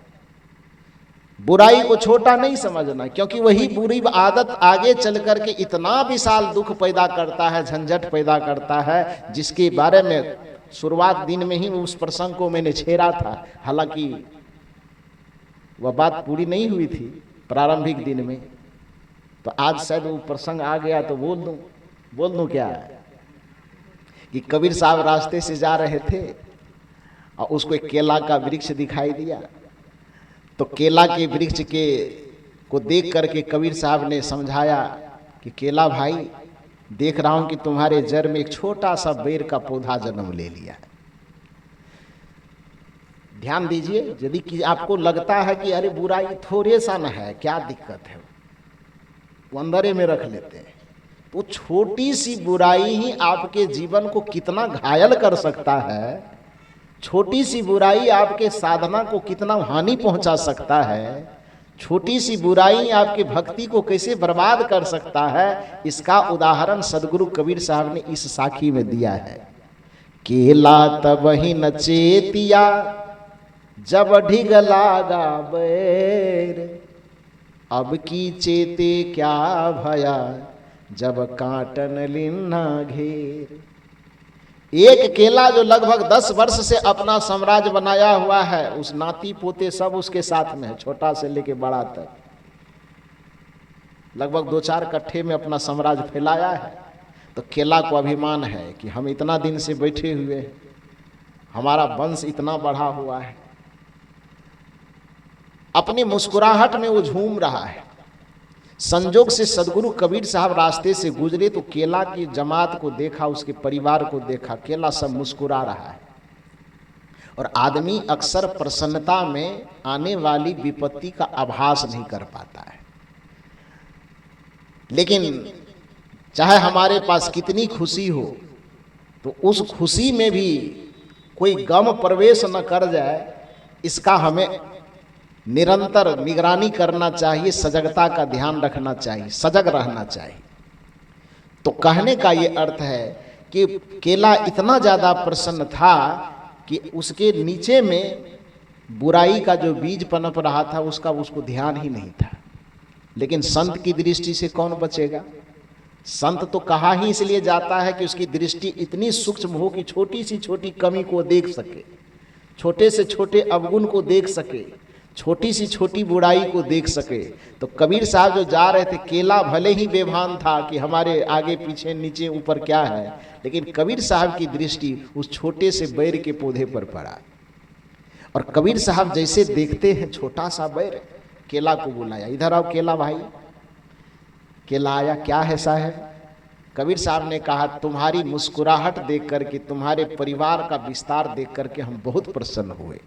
बुराई को छोटा नहीं समझना, क्योंकि वही बुरी आदत आगे चल करके इतना विशाल दुख पैदा करता है, झंझट पैदा करता है, जिसके बारे में शुरुआत दिन में ही उस प्रसंग को मैंने छेड़ा था। हालांकि वह बात पूरी नहीं हुई थी प्रारंभिक दिन में, तो आज शायद वो प्रसंग आ गया तो बोल दूं क्या है कि कबीर साहब रास्ते से जा रहे थे और उसको एक केला का वृक्ष दिखाई दिया। तो केला के वृक्ष को देख करके कबीर साहब ने समझाया कि केला भाई, देख रहा हूं कि तुम्हारे जड़ में एक छोटा सा बेर का पौधा जन्म ले लिया है। ध्यान दीजिए, यदि कि आपको लगता है कि अरे बुराई थोड़े सा न है, क्या दिक्कत है, वो अंदरे में रख लेते हैं, तो छोटी सी बुराई ही आपके जीवन को कितना घायल कर सकता है, छोटी सी बुराई आपके साधना को कितना हानि पहुंचा सकता है, छोटी सी बुराई आपके भक्ति को कैसे बर्बाद कर सकता है, इसका उदाहरण सदगुरु कबीर साहब ने इस साखी में दिया है। केला तब ही न चेतिया जब ढिग लागा बैर, अब की चेते क्या भया जब काटन लिन्ना घेर। एक केला जो लगभग 10 वर्ष से अपना साम्राज्य बनाया हुआ है, उस नाती पोते सब उसके साथ में है, छोटा से लेके बड़ा तक, लगभग 2-4 कट्ठे में अपना साम्राज्य फैलाया है। तो केला को अभिमान है कि हम इतना दिन से बैठे हुए हैं, हमारा वंश इतना बढ़ा हुआ है। अपनी मुस्कुराहट में वो झूम रहा है। संजोग से सदगुरु कबीर साहब रास्ते से गुजरे तो केला की जमात को देखा, उसके परिवार को देखा, केला सब मुस्कुरा रहा है। और आदमी अक्सर प्रसन्नता में आने वाली विपत्ति का आभास नहीं कर पाता है, लेकिन चाहे हमारे पास कितनी खुशी हो तो उस खुशी में भी कोई गम प्रवेश न कर जाए, इसका हमें निरंतर निगरानी करना चाहिए, सजगता का ध्यान रखना चाहिए, सजग रहना चाहिए। तो कहने का ये अर्थ है कि केला इतना ज्यादा प्रसन्न था कि उसके नीचे में बुराई का जो बीज पनप रहा था उसको ध्यान ही नहीं था। लेकिन संत की दृष्टि से कौन बचेगा? संत तो कहा ही इसलिए जाता है कि उसकी दृष्टि इतनी सूक्ष्म हो कि छोटी सी छोटी कमी को देख सके, छोटे से छोटे अवगुण को देख सके, छोटी सी छोटी बुराई को देख सके। तो कबीर साहब जो जा रहे थे, केला भले ही बेभान था कि हमारे आगे पीछे नीचे ऊपर क्या है, लेकिन कबीर साहब की दृष्टि उस छोटे से बैर के पौधे पर पड़ा। और कबीर साहब जैसे देखते हैं छोटा सा बैर, केला को बुलाया, इधर आओ केला भाई। केला आया, क्या है साहब? कबीर साहब ने कहा, तुम्हारी मुस्कुराहट देख करके, तुम्हारे परिवार का विस्तार देख करके हम बहुत प्रसन्न हुए,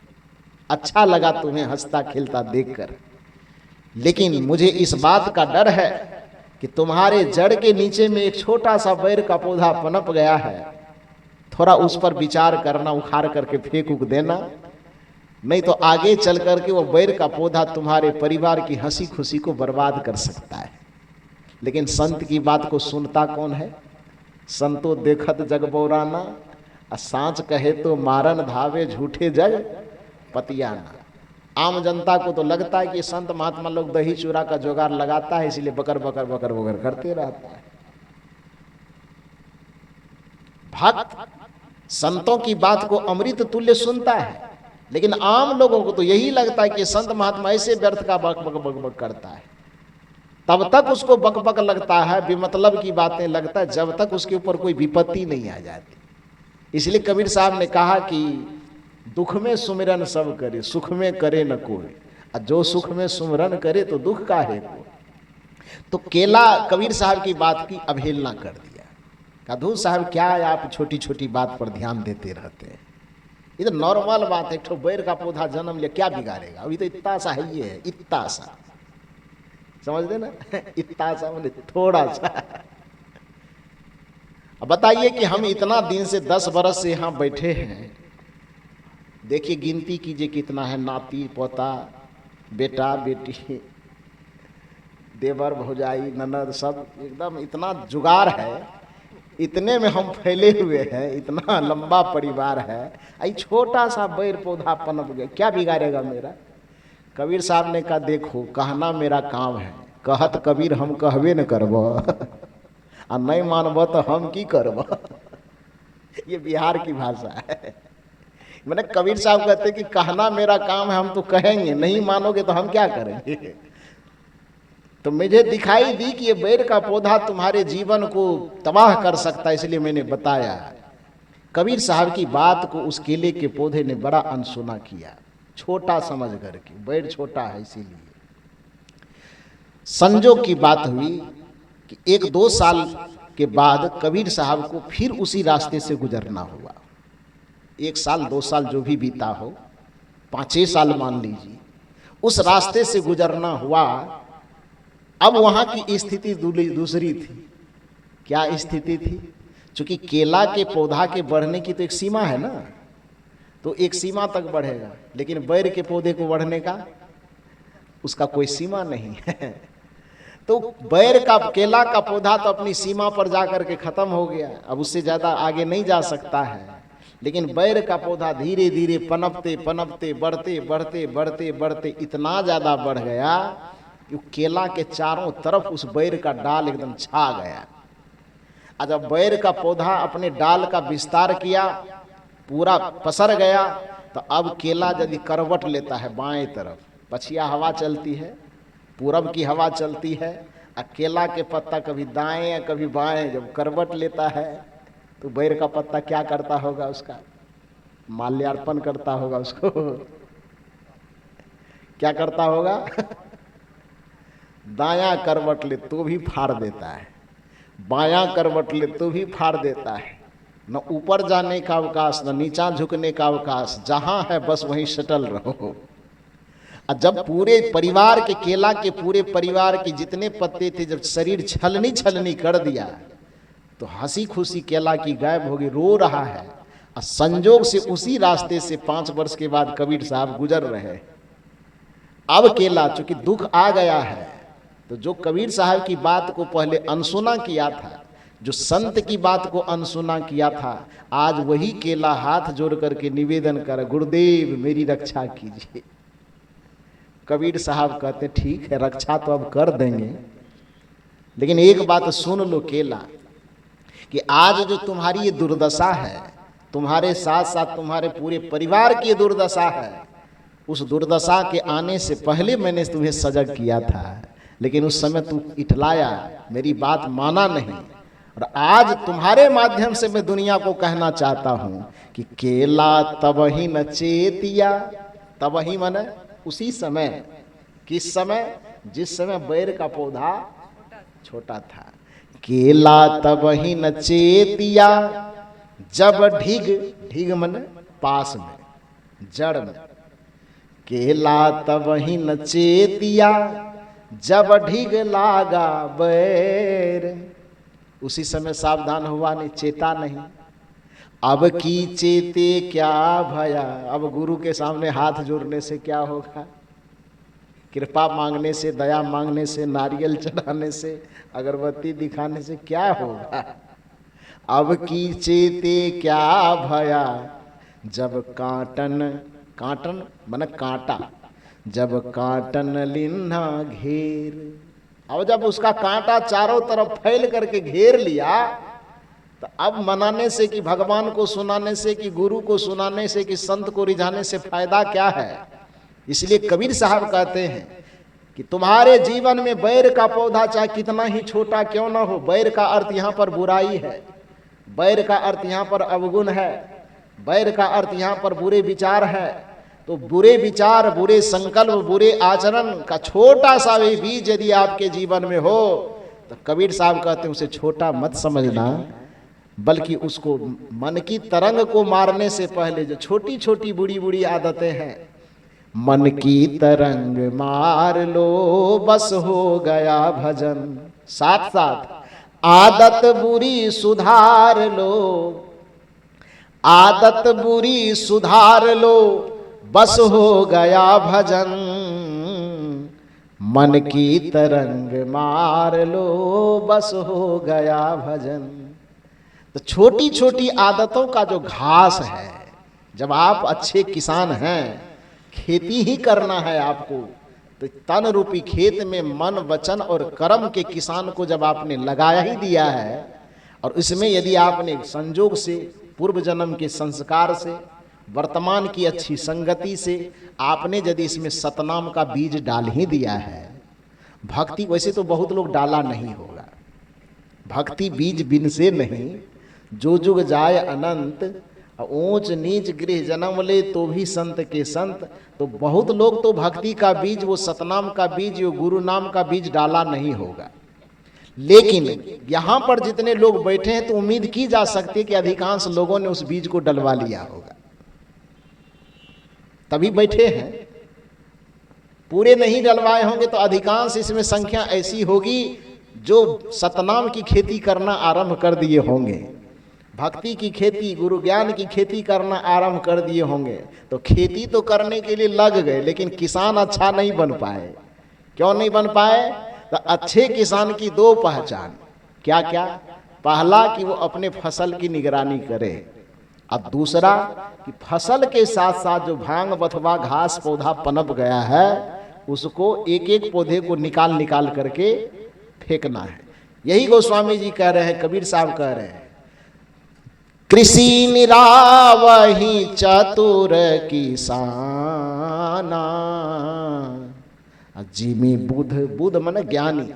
अच्छा लगा तुम्हें हंसता खेलता देखकर, लेकिन मुझे इस बात का डर है कि तुम्हारे जड़ के नीचे में एक छोटा सा बैर का पौधा पनप गया है, थोड़ा उस पर विचार करना, उखाड़ करके फेंक उक देना, नहीं तो आगे चल करके वो बैर का पौधा तुम्हारे परिवार की हंसी खुशी को बर्बाद कर सकता है। लेकिन संत की बात को सुनता कौन है? संतो देखत जग बौराना, सांच कहे तो मारन धावे झूठे जग पतियाना। आम जनता को तो लगता है कि संत महात्मा लोग दही चूरा का जुगाड़ लगाता है, इसलिए बकर बकर बकर बकर करते रहता है। भक्त संतों की बात को अमृत तुल्य सुनता है, लेकिन आम लोगों को तो यही लगता है कि संत महात्मा ऐसे व्यर्थ का बक बक बक बक करता है। तब तक उसको बक बक लगता है, बेमतलब की बातें लगता है, जब तक उसके ऊपर कोई विपत्ति नहीं आ जाती। इसलिए कबीर साहब ने कहा कि दुख में सुमिरन सब करे, सुख में करे न कोई, और जो सुख में सुमिरन करे तो दुख का है कोई। तो केला कबीर साहब की बात की अवहेलना कर दिया। कहा, धूल साहब क्या है, आप छोटी छोटी बात पर ध्यान देते रहते हैं, ये तो नॉर्मल बात है। एक ठो बैर का पौधा जन्म लिया, क्या बिगाड़ेगा? अभी तो इतना सा है, ये है इतना सा, समझ दे ना इतना सा मतलब थोड़ा सा। अब बताइए कि हम इतना दिन से 10 बरस से यहाँ बैठे हैं, देखिए गिनती कीजिए कितना है, नाती पोता बेटा बेटी देवर भौजाई ननद सब एकदम इतना जुगाड़ है, इतने में हम फैले हुए हैं, इतना लंबा परिवार है, आई छोटा सा बैर पौधा पनप गया, क्या बिगाड़ेगा मेरा? कबीर साहब ने कहा देखो कहना मेरा काम है, कहत कबीर हम कहबे न करब आ नहीं मानब तो हम की करब। ये बिहार की भाषा है। मैंने कबीर साहब कहते कि कहना मेरा काम है, हम तो कहेंगे, नहीं मानोगे तो हम क्या करेंगे? तो मुझे दिखाई दी कि ये बैर का पौधा तुम्हारे जीवन को तबाह कर सकता है, इसलिए मैंने बताया। कबीर साहब की बात को उस केले के पौधे ने बड़ा अनसुना किया, छोटा समझ करके, बैर छोटा है इसीलिए। संजोग की बात हुई कि 1-2 साल के बाद कबीर साहब को फिर उसी रास्ते से गुजरना हुआ। 1 साल 2 साल जो भी बीता हो, 5-6 साल मान लीजिए, उस रास्ते से गुजरना हुआ। अब वहां की स्थिति दूसरी थी। क्या स्थिति थी? क्योंकि केला के पौधा के बढ़ने की तो एक सीमा है ना, तो एक सीमा तक बढ़ेगा, लेकिन बैर के पौधे को बढ़ने का उसका कोई सीमा नहीं है। तो बैर का केला का पौधा तो अपनी सीमा पर जाकर के खत्म हो गया, अब उससे ज्यादा आगे नहीं जा सकता है। लेकिन बैर का पौधा धीरे धीरे पनपते पनपते बढ़ते बढ़ते बढ़ते बढ़ते इतना ज्यादा बढ़ गया कि केला के चारों तरफ उस बैर का डाल एकदम छा गया। और जब बैर का पौधा अपने डाल का विस्तार किया, पूरा पसर गया, तो अब केला यदि करवट लेता है बाएं तरफ, पछिया हवा चलती है, पूरब की हवा चलती है, और केला के पत्ता कभी दाएं या कभी बाएं जब करवट लेता है, तो बैर का पत्ता क्या करता होगा? उसका माल्यार्पण करता होगा उसको। क्या करता होगा? दायां करवट ले तो भी फाड़ देता है, बायां करवट ले तो भी फाड़ देता है। न ऊपर जाने का अवकाश, न नीचा झुकने का अवकाश, जहां है बस वहीं सटल रहो। और जब पूरे परिवार के, केला के पूरे परिवार के जितने पत्ते थे, जब शरीर छलनी छलनी कर दिया, तो हंसी खुशी केला की गायब होगी, रो रहा है। और संजोग से उसी रास्ते से 5 वर्ष के बाद कबीर साहब गुजर रहे। अब केला चूंकि दुख आ गया है, तो जो कबीर साहब की बात को पहले अनसुना किया था, जो संत की बात को अनसुना किया था, आज वही केला हाथ जोड़ करके निवेदन कर, गुरुदेव मेरी रक्षा कीजिए। कबीर साहब कहते ठीक है, रक्षा तो अब कर देंगे, लेकिन एक बात सुन लो केला, कि आज जो तुम्हारी ये दुर्दशा है, तुम्हारे साथ साथ तुम्हारे पूरे परिवार की दुर्दशा है, उस दुर्दशा के आने से पहले मैंने तुम्हें सजग किया था, लेकिन उस समय तू इठलाया, मेरी बात माना नहीं। और आज तुम्हारे माध्यम से मैं दुनिया को कहना चाहता हूं कि केला तबही न चेतिया, तबही माने उसी समय, किस समय? जिस समय बैर का पौधा छोटा था। केला तबही न चेतिया जब ढिग, ढिग माने पास में, जड़ में, केला तबही न चेतिया जब ढिग लागा बैर, उसी समय सावधान हुआ नहीं, चेता नहीं। अब की चेते क्या भया, अब गुरु के सामने हाथ जोड़ने से क्या होगा? कृपा मांगने से, दया मांगने से, नारियल चढ़ाने से, अगरबत्ती दिखाने से क्या होगा? अब की चेते क्या भया जब काटन, काटन माने कांटा, जब काटन लिन्हा घेर। अब जब उसका कांटा चारों तरफ फैल करके घेर लिया, तो अब मनाने से कि भगवान को सुनाने से कि गुरु को सुनाने से कि संत को रिझाने से फायदा क्या है? इसलिए कबीर साहब कहते हैं कि तुम्हारे जीवन में बैर का पौधा चाहे कितना ही छोटा क्यों ना हो, बैर का अर्थ यहाँ पर बुराई है, बैर का अर्थ यहाँ पर अवगुण है, बैर का अर्थ यहाँ पर बुरे विचार है। तो बुरे विचार, बुरे संकल्प, बुरे आचरण का छोटा सा भी बीज यदि आपके जीवन में हो, तो कबीर साहब कहते हैं उसे छोटा मत समझना, बल्कि उसको मन की तरंग को मारने से पहले जो छोटी छोटी बुरी बुरी आदतें हैं, मन की तरंग मार लो बस हो गया भजन, साथ साथ आदत बुरी सुधार लो, आदत बुरी सुधार लो बस हो गया भजन, मन की तरंग मार लो बस हो गया भजन। तो छोटी छोटी आदतों का जो घास है, जब आप अच्छे किसान हैं, खेती ही करना है आपको, तो तन रूपी खेत में मन वचन और कर्म के किसान को जब आपने लगाया ही दिया है, और इसमें यदि आपने संजोग से, पूर्व जन्म के संस्कार से, वर्तमान की अच्छी संगति से आपने यदि इसमें सतनाम का बीज डाल ही दिया है, भक्ति वैसे तो बहुत लोग डाला नहीं होगा, भक्ति बीज बिन से नहीं, जो जुग जाय अनंत, ऊंच नीच गृह जन्म ले तो भी संत के संत। तो बहुत लोग तो भक्ति का बीज, वो सतनाम का बीज, वो गुरु नाम का बीज डाला नहीं होगा, लेकिन यहां पर जितने लोग बैठे हैं तो उम्मीद की जा सकती है कि अधिकांश लोगों ने उस बीज को डलवा लिया होगा, तभी बैठे हैं। पूरे नहीं डलवाए होंगे तो अधिकांश इसमें संख्या ऐसी होगी जो सतनाम की खेती करना आरंभ कर दिए होंगे, भक्ति की खेती, गुरु ज्ञान की खेती करना आरंभ कर दिए होंगे। तो खेती तो करने के लिए लग गए, लेकिन किसान अच्छा नहीं बन पाए। क्यों नहीं बन पाए? तो अच्छे किसान की दो पहचान, क्या क्या? पहला कि वो अपने फसल की निगरानी करे, और दूसरा कि फसल के साथ साथ जो भांग बथवा घास पौधा पनप गया है उसको एक एक पौधे को निकाल निकाल करके फेंकना है। यही गोस्वामी जी कह रहे हैं, कबीर साहब कह रहे हैं, कृषि निरावही चतुर किसाना, जिमी बुध, बुध मन ज्ञानी,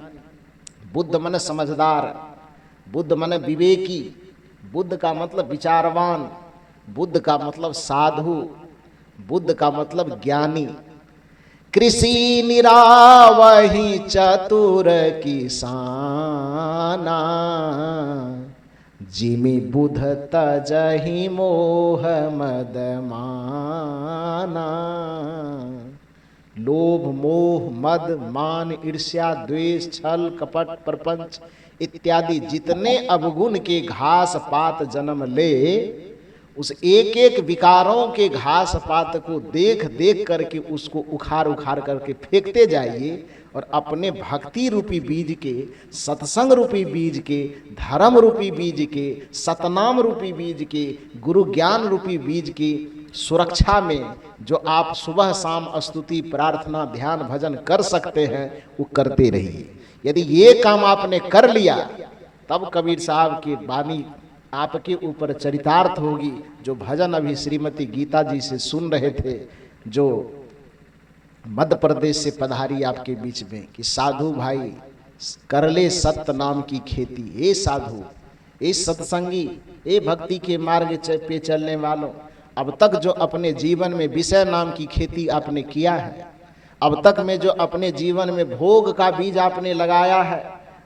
बुद्ध मन समझदार, बुद्ध मन विवेकी, बुद्ध का मतलब विचारवान, बुद्ध का मतलब साधु, बुद्ध का मतलब ज्ञानी। कृषि निरावही चतुर किसाना, जिमी बुध तजहि मोह मद माना। लोभ मोह मद मान ईर्ष्या द्वेष छल कपट प्रपंच इत्यादि जितने अवगुण के घास पात जन्म ले, उस एक एक विकारों के घास पात को देख देख करके उसको उखाड़ उखाड़ करके फेंकते जाइए, और अपने भक्ति रूपी बीज के, सत्संग रूपी बीज के, धर्म रूपी बीज के, सतनाम रूपी बीज के, गुरु ज्ञान रूपी बीज की सुरक्षा में जो आप सुबह शाम स्तुति प्रार्थना ध्यान भजन कर सकते हैं वो करते रहिए। यदि ये काम आपने कर लिया तब कबीर साहब की वाणी आपके ऊपर चरितार्थ होगी। जो भजन अभी श्रीमती गीता जी से सुन रहे थे, जो मध्य प्रदेश से पधारी आपके बीच में, कि साधु भाई कर ले सत्य नाम की खेती। ये साधु, ये सत्संगी, ये भक्ति के मार्ग पे चलने वालों, अब तक जो अपने जीवन में विषय नाम की खेती आपने किया है, अब तक में जो अपने जीवन में भोग का बीज आपने लगाया है,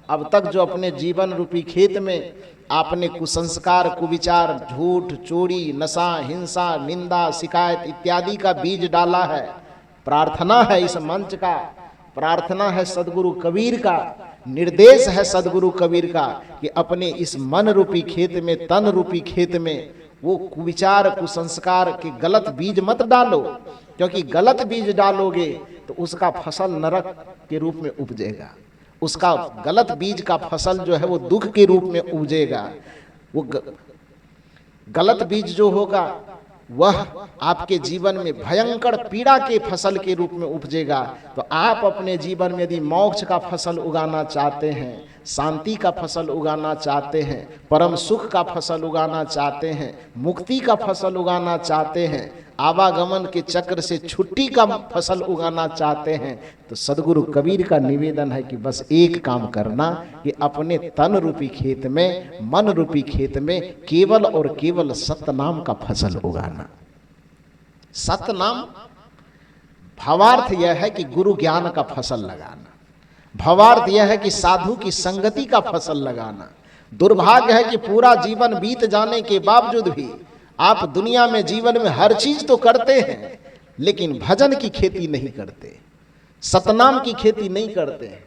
अब तक जो अपने जीवन रूपी खेत में आपने कुसंस्कार कुविचार झूठ चोरी नशा हिंसा निंदा शिकायत इत्यादि का बीज डाला है, प्रार्थना है इस मंच का, प्रार्थना है सदगुरु कबीर का, निर्देश है सदगुरु कबीर का कि अपने इस मन रूपी खेत में, तन रूपी खेत में वो कुविचार कुसंस्कार के गलत बीज मत डालो, क्योंकि गलत बीज डालोगे तो उसका फसल नरक के रूप में उपजेगा, उसका गलत बीज का फसल जो है वो दुख के रूप में उपजेगा। वो गलत बीज जो होगा वह आपके जीवन में भयंकर पीड़ा के फसल के रूप में उपजेगा। तो आप अपने जीवन में यदि मोक्ष का फसल उगाना चाहते हैं, शांति का फसल उगाना चाहते हैं, परम सुख का फसल उगाना चाहते हैं, मुक्ति का फसल उगाना चाहते हैं, आवागमन के चक्र से छुट्टी का फसल उगाना चाहते हैं, तो सदगुरु कबीर का निवेदन है कि बस एक काम करना कि अपने तन रूपी खेत में, मन रूपी खेत में केवल और केवल सतनाम का फसल उगाना। सतनाम भावार्थ यह है कि गुरु ज्ञान का फसल लगाना, भावार्थ यह है कि साधु की संगति का फसल लगाना, दुर्भाग्य है कि पूरा जीवन बीत जाने के बावजूद भी आप दुनिया में जीवन में हर चीज तो करते हैं, लेकिन भजन की खेती नहीं करते, सतनाम की खेती नहीं करते।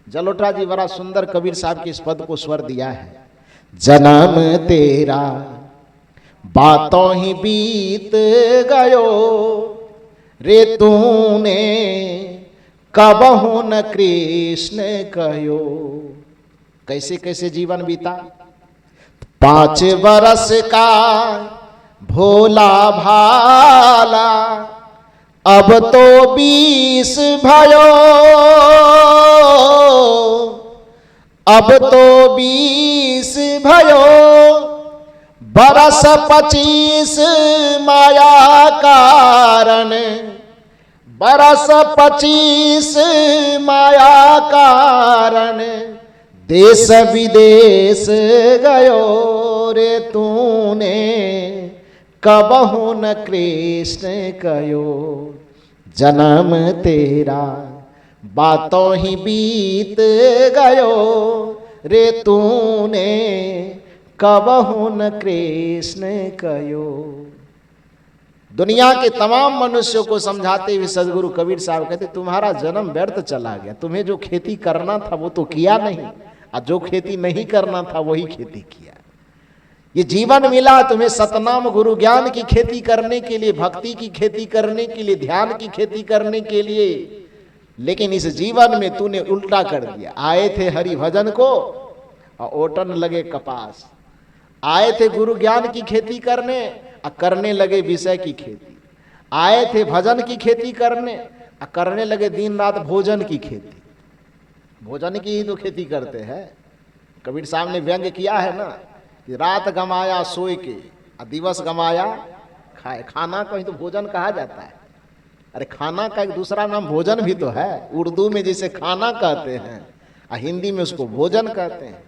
जलोटा जी बड़ा सुंदर कबीर साहब के इस पद को स्वर दिया है। जन्म तेरा बातों ही बीत गयो, रे तूने कबहु न कृष्ण कहो। कैसे कैसे जीवन बीता। 5 बरस का भोला भाला, अब तो 20 भयो, अब तो 20 भयो, बरस 25 माया कारण, बरस 25 माया कारण, देश विदेश गयो, रे तूने कबहु न कृष्ण कहो। जन्म तेरा बातों ही बीत गयो, रे तूने कबहु न कृष्ण कहो। दुनिया के तमाम मनुष्यों को समझाते हुए सदगुरु कबीर साहब कहते, तुम्हारा जन्म व्यर्थ चला गया। तुम्हें जो खेती करना था वो तो किया नहीं, और जो खेती नहीं करना था वही खेती किया। ये जीवन मिला तुम्हें सतनाम गुरु ज्ञान की खेती करने के लिए, भक्ति की खेती करने के लिए, ध्यान की खेती करने के लिए, लेकिन इस जीवन में तूने उल्टा कर दिया। आए थे हरि भजन को और ओटन लगे कपास। आए थे गुरु ज्ञान की खेती करने और करने लगे विषय की खेती। आए थे भजन की खेती करने और करने लगे दिन रात भोजन की खेती। भोजन की ही तो खेती करते हैं। कबीर साहब ने व्यंग किया है ना कि रात गमाया सोए के और दिवस गमाया खाए। खाना को ही तो भोजन कहा जाता है। अरे खाना का एक दूसरा नाम भोजन भी तो है। उर्दू में जिसे खाना कहते हैं और हिंदी में उसको भोजन कहते हैं।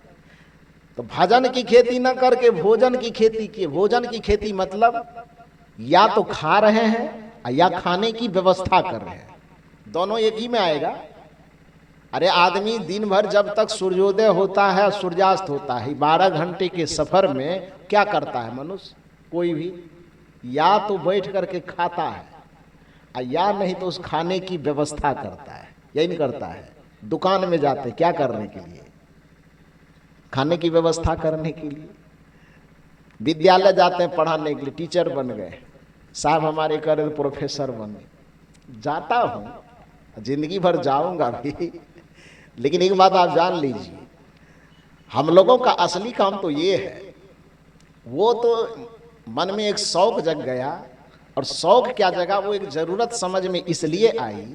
तो भजन की खेती ना करके भोजन की खेती किए। भोजन की खेती मतलब या तो खा रहे हैं या खाने की व्यवस्था कर रहे हैं, दोनों एक ही में आएगा। अरे आदमी दिन भर जब तक सूर्योदय होता है सूर्यास्त होता है, 12 घंटे के सफर में क्या करता है मनुष्य? कोई भी या तो बैठ करके खाता है या नहीं तो उस खाने की व्यवस्था करता है। यही नहीं करता है। दुकान में जाते क्या करने के लिए? खाने की व्यवस्था करने के लिए। विद्यालय जाते हैं पढ़ाने के लिए, टीचर बन गए, साहब हमारे करे तो प्रोफेसर बने। जाता हूँ, जिंदगी भर जाऊंगा भी, लेकिन एक बात आप जान लीजिए, हम लोगों का असली काम तो ये है। वो तो मन में एक शौक जग गया, और शौक क्या जगा, वो एक जरूरत समझ में इसलिए आई